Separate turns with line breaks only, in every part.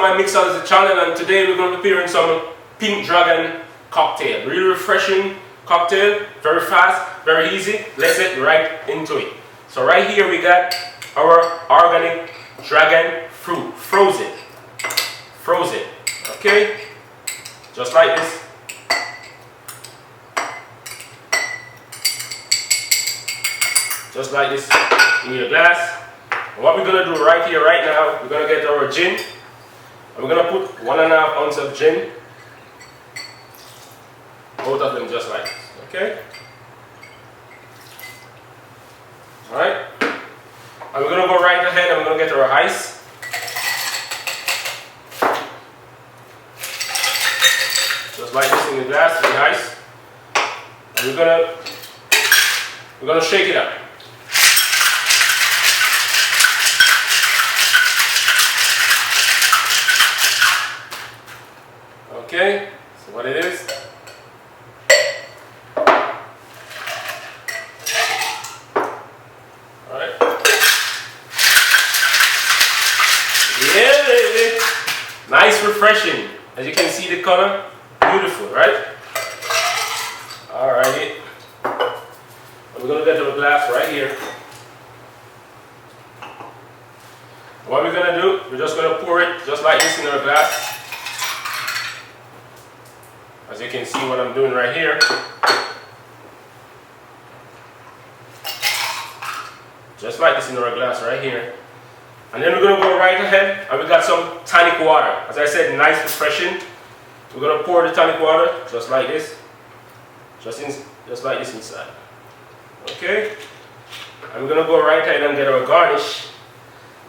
my Mixology channel, and today we're going to be preparing some Pink Dragon cocktail. Really refreshing cocktail, very fast, very easy. Let's get right into it. So right here we got our organic dragon fruit, frozen, okay? Just like this. Just like this in your glass. And what we're going to do right here, right now, we're going to get our gin. And we're going to put 1.5 ounce of gin. Both of them just like this, okay? Alright? And we're going to go right ahead and we're going to get our ice. Just like this in the glass, the ice. And we're going to shake it up. Okay, so what it is. Alright. Yeah, nice, refreshing. As you can see the color, beautiful, right? Alrighty. We're going to get our glass right here. What we're going to do, we're just going to pour it just like this in our glass. As you can see what I'm doing right here. Just like this in our glass right here. And then we're going to go right ahead and we got some tonic water. As I said, nice, refreshing. We're going to pour the tonic water just like this. Just like this inside. Okay? And we're going to go right ahead and get our garnish.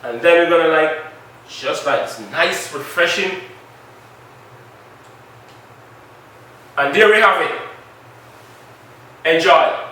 And then we're going to just like this, nice, refreshing. And there we have it. Enjoy.